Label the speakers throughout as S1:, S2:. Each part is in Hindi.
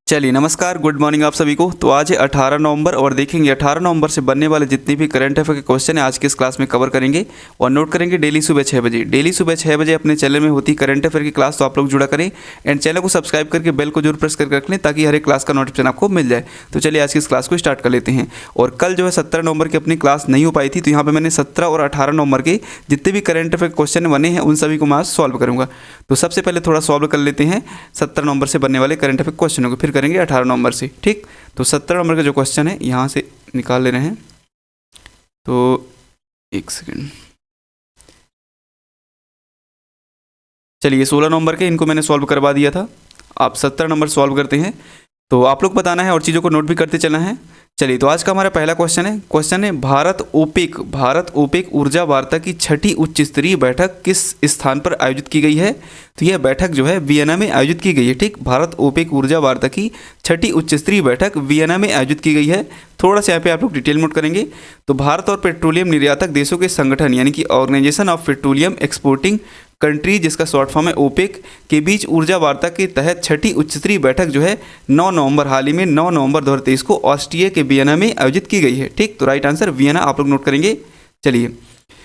S1: चलिए नमस्कार, गुड मॉर्निंग आप सभी को। तो आज है 18 नवंबर और देखेंगे 18 नवंबर से बनने वाले जितने भी करंट अफेयर के क्वेश्चन है आज के इस क्लास में कवर करेंगे और नोट करेंगे डेली सुबह 6 बजे। डेली सुबह 6 बजे अपने चैनल में होती करंट अफेयर की क्लास, तो आप लोग जुड़ा करें एंड चैनल को सब्सक्राइब करके बेल को जरूर प्रेस करके रख लें ताकि हर एक क्लास का नोटिफिकेशन आपको मिल जाए। तो चलिए आज की इस क्लास को स्टार्ट कर लेते हैं। और कल जो है 17 नवंबर की अपनी क्लास नहीं हो पाई थी, तो यहाँ पर मैंने 17 और 18 नवंबर के जितने भी करंट अफेयर क्वेश्चन बने हैं उन सभी को मैं आज सॉल्व करूँगा। तो सबसे पहले थोड़ा सॉल्व कर लेते हैं 17 नवंबर से बनने वाले करंट अफेयर क्वेश्चनों को, फिर करेंगे 18 नवंबर से। ठीक, तो 17 नंबर का जो क्वेश्चन है यहाँ से निकाल ले रहे हैं। तो एक सेकेंड, चलिए 16 नंबर के इनको मैंने सॉल्व करवा दिया था। आप 17 नंबर सॉल्व करते हैं तो आप लोग बताना है और चीज़ों को नोट भी करते चलना है। चलिए तो आज का हमारा पहला क्वेश्चन है भारत ओपेक ऊर्जा वार्ता की छठी उच्च स्तरीय बैठक किस स्थान पर आयोजित की गई है। तो यह बैठक जो है वियना में आयोजित की गई है। ठीक, भारत ओपेक ऊर्जा वार्ता की छठी उच्च स्तरीय बैठक वियना में आयोजित की गई है। थोड़ा सा यहाँ पे आप लोग डिटेल नोट करेंगे। तो भारत और पेट्रोलियम निर्यातक देशों के संगठन यानी कि organisation of petroleum exporting country, जिसका शॉर्ट फॉर्म है ओपेक, के बीच ऊर्जा वार्ता के तहत छठी उच्च स्तरीय बैठक जो है 9 नवंबर हाल ही में 9 नवंबर 2023 को ऑस्ट्रिया के वियना में आयोजित की गई है। ठीक, तो राइट आंसर वियना आप लोग नोट करेंगे। चलिए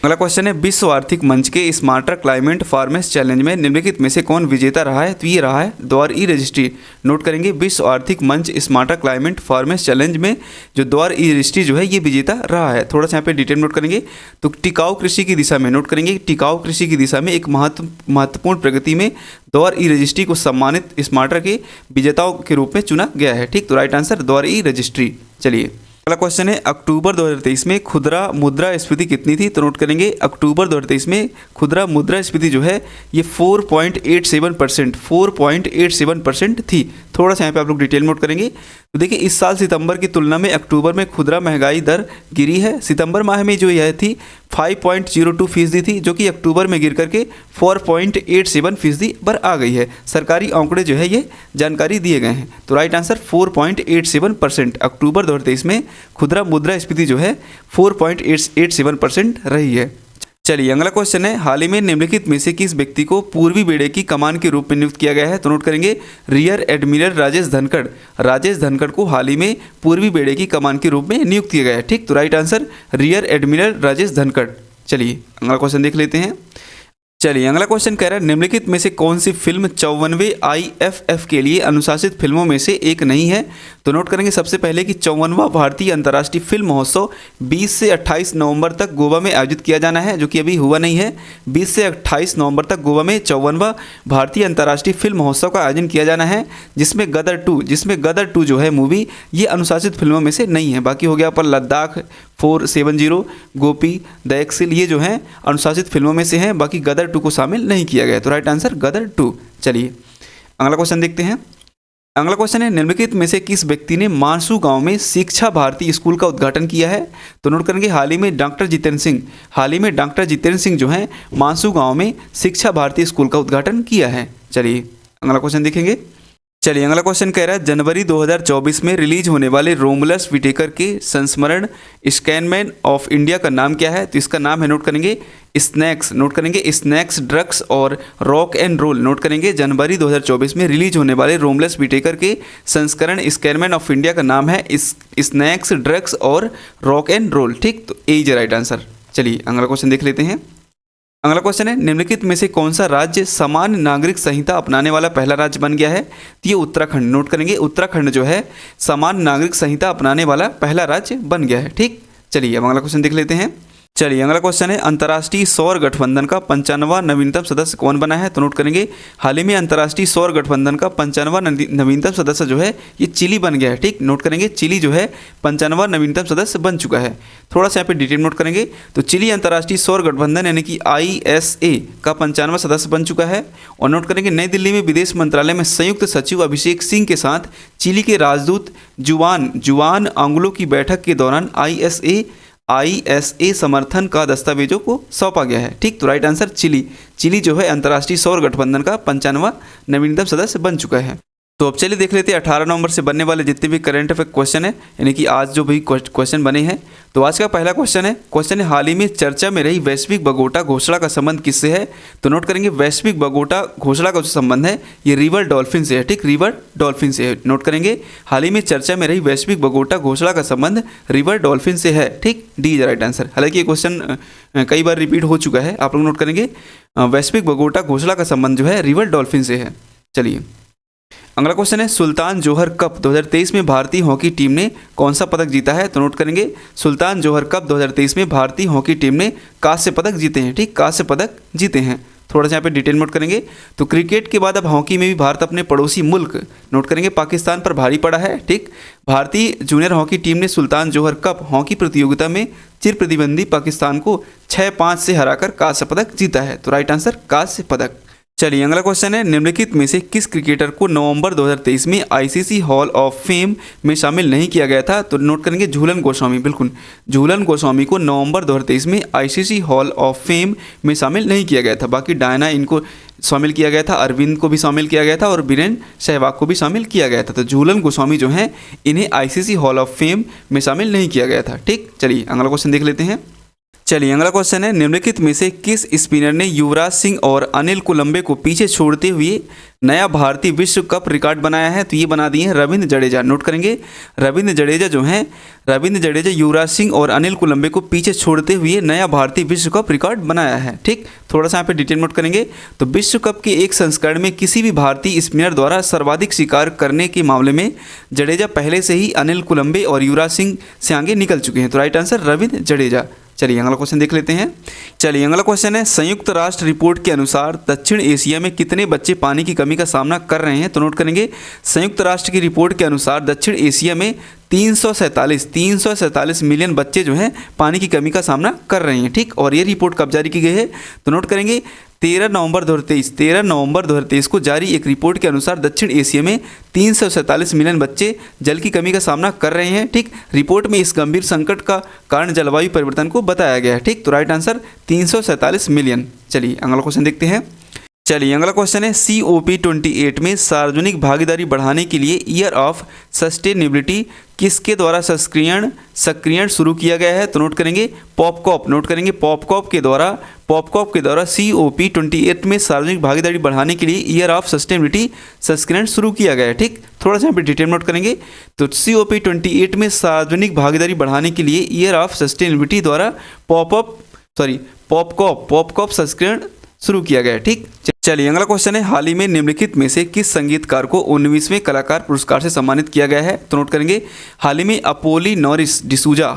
S1: अगला क्वेश्चन है विश्व आर्थिक मंच के स्मार्टर क्लाइमेट फार्मेस चैलेंज में निम्नलिखित में से कौन विजेता रहा है। तो ये रहा है द्वार ई रजिस्ट्री। नोट करेंगे विश्व आर्थिक मंच स्मार्टर क्लाइमेट फार्मेस चैलेंज में जो द्वार ई रजिस्ट्री जो है ये विजेता रहा है। थोड़ा सा यहाँ पे डिटेल नोट करेंगे। तो टिकाऊ कृषि की दिशा में नोट करेंगे, टिकाऊ कृषि की दिशा में एक महत्वपूर्ण प्रगति में द्वार ई रजिस्ट्री को सम्मानित स्मार्टर के विजेताओं के रूप में चुना गया है। ठीक, तो राइट आंसर द्वार ई रजिस्ट्री। चलिए अगला क्वेश्चन है अक्टूबर 2023 में खुदरा मुद्रास्फीति कितनी थी। तो नोट करेंगे अक्टूबर 2023 में खुदरा मुद्रास्फीति जो है ये 4.87% थी। थोड़ा सा यहाँ पे आप लोग डिटेल नोट करेंगे। तो देखिए इस साल सितंबर की तुलना में अक्टूबर में खुदरा महंगाई दर गिरी है। सितंबर माह में जो यह थी 5.02% थी, जो कि अक्टूबर में गिर करके 4.87% पर आ गई है। सरकारी आंकड़े जो है ये जानकारी दिए गए हैं। तो राइट आंसर 4.87% अक्टूबर 2023 में खुदरा मुद्रास्फीति जो है 4.87% रही है। चलिए अगला क्वेश्चन है हाल ही में निम्नलिखित में से किस व्यक्ति को पूर्वी बेड़े की कमान के रूप में नियुक्त किया गया है। तो नोट करेंगे रियर एडमिरल राजेश धनखड़ को हाल ही में पूर्वी बेड़े की कमान के रूप में नियुक्त किया गया है। ठीक, तो right answer rear admiral Rajesh Dhankhar. चलिए अगला क्वेश्चन देख लेते हैं। चलिए अगला क्वेश्चन कह रहा है निम्नलिखित में से कौन सी फिल्म 54वें IFF के लिए अनुशासित फिल्मों में से एक नहीं है। तो नोट करेंगे सबसे पहले कि 54वां भारतीय अंतर्राष्ट्रीय फिल्म महोत्सव 20 से 28 नवंबर तक गोवा में आयोजित किया जाना है, जो कि अभी हुआ नहीं है। 20 से 28 नवंबर तक गोवा में 54वां भारतीय अंतर्राष्ट्रीय फिल्म महोत्सव का आयोजन किया जाना है, जिसमें गदर 2 जो है मूवी ये अनुशासित फिल्मों में से नहीं है। बाकी हो गया पर लद्दाख 470, गोपी, द एक्सिल, ये जो हैं अनुशासित फिल्मों में से हैं। बाकी गदर 2 को शामिल नहीं किया गया। तो राइट आंसर गदर 2। चलिए अगला क्वेश्चन देखते हैं। अगला क्वेश्चन है निम्नलिखित में से किस व्यक्ति ने मानसू गांव में शिक्षा भारती स्कूल का उद्घाटन किया है। तो नोट करेंगे हाल ही में डॉक्टर जितेंद्र सिंह जो हैं मानसू गांव में शिक्षा भारती स्कूल का उद्घाटन किया है। चलिए अगला क्वेश्चन देखेंगे। चलिए अगला क्वेश्चन कह रहा है जनवरी 2024 में रिलीज होने वाले रोमुलस विटेकर के संस्मरण स्कैनमैन ऑफ इंडिया का नाम क्या है। तो इसका नाम है नोट करेंगे स्नैक्स ड्रग्स और रॉक एंड रोल। नोट करेंगे जनवरी 2024 में रिलीज होने वाले रोमुलस विटेकर के संस्करण स्कैनमैन ऑफ इंडिया का नाम है स्नैक्स ड्रग्स और रॉक एंड रोल। ठीक, तो ए इज राइट आंसर। चलिए अगला क्वेश्चन देख लेते हैं। अगला क्वेश्चन है निम्नलिखित में से कौन सा राज्य सामान्य नागरिक संहिता अपनाने वाला पहला राज्य बन गया है। तो ये उत्तराखंड। नोट करेंगे उत्तराखंड जो है सामान्य नागरिक संहिता अपनाने वाला पहला राज्य बन गया है। ठीक, चलिए अब अगला क्वेश्चन देख लेते हैं। चलिए अगला क्वेश्चन है अंतर्राष्ट्रीय सौर गठबंधन का 95वां नवीनतम सदस्य कौन बना है। तो नोट करेंगे हाल ही में अंतर्राष्ट्रीय सौर गठबंधन का 95वां नवीनतम सदस्य जो है ये चिली बन गया है। ठीक, नोट करेंगे चिली जो है 95वां नवीनतम सदस्य बन चुका है। थोड़ा सा यहाँ पे डिटेल नोट करेंगे। तो चिली अंतर्राष्ट्रीय सौर गठबंधन यानी कि ISA का 95वां सदस्य बन चुका है। और नोट करेंगे नई दिल्ली में विदेश मंत्रालय में संयुक्त सचिव अभिषेक सिंह के साथ चिली के राजदूत जुआन आंगुलो की बैठक के दौरान ISA समर्थन का दस्तावेजों को सौंपा गया है। ठीक, तो राइट आंसर चिली जो है अंतर्राष्ट्रीय सौर गठबंधन का 95वां नवीनतम सदस्य बन चुका है। तो अब चलिए देख लेते हैं 18 नवंबर से बनने वाले जितने भी करंट अफेयर क्वेश्चन है, यानी कि आज जो भी क्वेश्चन बने हैं। तो आज का पहला क्वेश्चन है हाल ही में चर्चा में रही वैश्विक बगोटा घोषणा का संबंध किससे है। तो नोट करेंगे वैश्विक बगोटा घोषणा का जो संबंध है ये रिवर डॉल्फिन से है। ठीक, रिवर डॉल्फिन से है। नोट करेंगे हाल ही में चर्चा में रही वैश्विक बगोटा घोषणा का संबंध रिवर डॉल्फिन से है। ठीक, डी इज राइट आंसर। हालांकि ये क्वेश्चन कई बार रिपीट हो चुका है, आप लोग नोट करेंगे वैश्विक बगोटा घोषणा का संबंध जो है रिवर डॉल्फिन से है। चलिए अगला क्वेश्चन है सुल्तान जोहर कप 2023 में भारतीय हॉकी टीम ने कौन सा पदक जीता है। तो नोट करेंगे सुल्तान जोहर कप 2023 में भारतीय हॉकी टीम ने कांस्य पदक जीते हैं। ठीक, कांस्य पदक जीते हैं। थोड़ा सा यहाँ पे डिटेल नोट करेंगे। तो क्रिकेट के बाद अब हॉकी में भी भारत अपने पड़ोसी मुल्क नोट करेंगे पाकिस्तान पर भारी पड़ा है। ठीक, भारतीय जूनियर हॉकी टीम ने सुल्तान जोहर कप हॉकी प्रतियोगिता में चिर प्रतिद्वंदी पाकिस्तान को 6-5 से हराकर कांस्य पदक जीता है। तो राइट आंसर कांस्य पदक। चलिए अगला क्वेश्चन है निम्नलिखित में से किस क्रिकेटर को नवंबर 2023 में आईसीसी हॉल ऑफ फेम में शामिल नहीं किया गया था। तो नोट करेंगे झूलन गोस्वामी। बिल्कुल, झूलन गोस्वामी को नवंबर 2023 में आईसीसी हॉल ऑफ फेम में शामिल नहीं किया गया था। बाकी डायना इनको शामिल किया गया था, अरविंद को भी शामिल किया गया था और बीरेंद्र सहवाग को भी शामिल किया गया था। तो झूलन गोस्वामी जो हैं इन्हें आईसीसी हॉल ऑफ फेम में शामिल नहीं किया गया था। ठीक, चलिए अगला क्वेश्चन देख लेते हैं। चलिए अगला क्वेश्चन है निम्नलिखित में से किस स्पिनर ने युवराज सिंह और अनिल कुलंबे को पीछे छोड़ते हुए नया भारतीय विश्व कप रिकॉर्ड बनाया है। तो ये बना दिए हैं रविंद्र जडेजा। नोट करेंगे रविंद्र जडेजा जो हैं रविंद्र जडेजा युवराज सिंह और अनिल कुलंबे को पीछे छोड़ते हुए नया भारतीय विश्व कप रिकॉर्ड बनाया है। ठीक, थोड़ा सा यहाँ पे डिटेल नोट करेंगे। तो विश्व कप के एक संस्करण में किसी भी भारतीय स्पिनर द्वारा सर्वाधिक शिकार करने के मामले में जडेजा पहले से ही अनिल कुलंबे और युवराज सिंह से आगे निकल चुके हैं। तो राइट आंसर रविंद्र जडेजा। चलिए अगला क्वेश्चन देख लेते हैं। चलिए अगला क्वेश्चन है संयुक्त राष्ट्र रिपोर्ट के अनुसार दक्षिण एशिया में कितने बच्चे पानी की कमी का सामना कर रहे हैं। तो नोट करेंगे संयुक्त राष्ट्र की रिपोर्ट के अनुसार दक्षिण एशिया में 347 मिलियन बच्चे जो हैं पानी की कमी का सामना कर रहे हैं। ठीक, और ये रिपोर्ट कब जारी की गई है। तो नोट करेंगे 13 नवंबर 2023 को जारी एक रिपोर्ट के अनुसार दक्षिण एशिया में 347 मिलियन बच्चे जल की कमी का सामना कर रहे हैं। ठीक, रिपोर्ट में इस गंभीर संकट का कारण जलवायु परिवर्तन को बताया गया है। ठीक, तो राइट आंसर 347 मिलियन। चलिए अगला क्वेश्चन देखते हैं। चलिए अगला क्वेश्चन है COP28 में सार्वजनिक भागीदारी बढ़ाने के लिए ईयर ऑफ सस्टेनेबिलिटी किसके द्वारा सक्रियण शुरू किया गया है। तो नोट करेंगे पॉपकॉप। नोट करेंगे पॉपकॉप के द्वारा COP28 में सार्वजनिक भागीदारी बढ़ाने के लिए ईयर ऑफ सस्टेनेबिलिटी सक्रियण शुरू किया गया है। ठीक, थोड़ा सा यहाँ पे डिटेल नोट करेंगे। तो COP28 में सार्वजनिक भागीदारी बढ़ाने के लिए ईयर ऑफ सस्टेनेबिलिटी द्वारा पॉपकॉप सक्रियण शुरू किया गया है। ठीक, चलिए अगला क्वेश्चन है हाल ही में निम्नलिखित में से किस संगीतकार को 19वें कलाकार पुरस्कार से सम्मानित किया गया है। तो नोट करेंगे हाल ही में अपोलिनारिस डिसूजा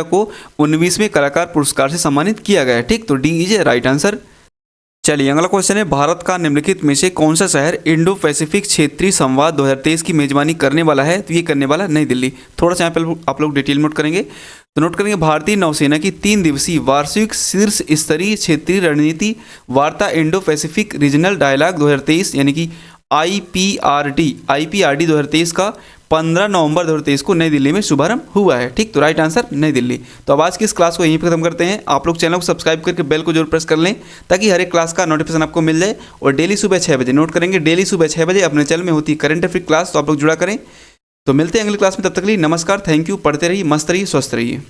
S1: को 19वें कलाकार पुरस्कार से सम्मानित किया गया है। ठीक, तो डी इज राइट आंसर। चलिए अगला क्वेश्चन है भारत का निम्नलिखित में से कौन सा शहर इंडो पैसिफिक क्षेत्रीय संवाद 2023 की मेजबानी करने वाला है। तो ये करने वाला नई दिल्ली। थोड़ा सा यहाँ पे आप लोग डिटेल नोट करेंगे। तो नोट करेंगे भारतीय नौसेना की 3 दिवसीय वार्षिक शीर्ष स्तरीय क्षेत्रीय रणनीति वार्ता इंडो पैसिफिक रीजनल डायलॉग 2023 यानी कि IPRD 2023 का 15 नवंबर 2023 को नई दिल्ली में शुभारंभ हुआ है। ठीक, तो राइट आंसर नई दिल्ली। तो अब आज की इस क्लास को यहीं पर खत्म करते हैं। आप लोग चैनल को सब्सक्राइब करके बेल को जरूर प्रेस कर लें ताकि हर एक क्लास का नोटिफिकेशन आपको मिल जाए। और डेली सुबह 6 बजे नोट करेंगे डेली सुबह 6 बजे अपने चैनल में होती है करंट अफेयर क्लास, तो आप लोग जुड़ा करें। तो मिलते हैं अगली क्लास में, तब तक के लिए नमस्कार, थैंक यू। पढ़ते रहिए, मस्त रहिए, स्वस्थ रहिए।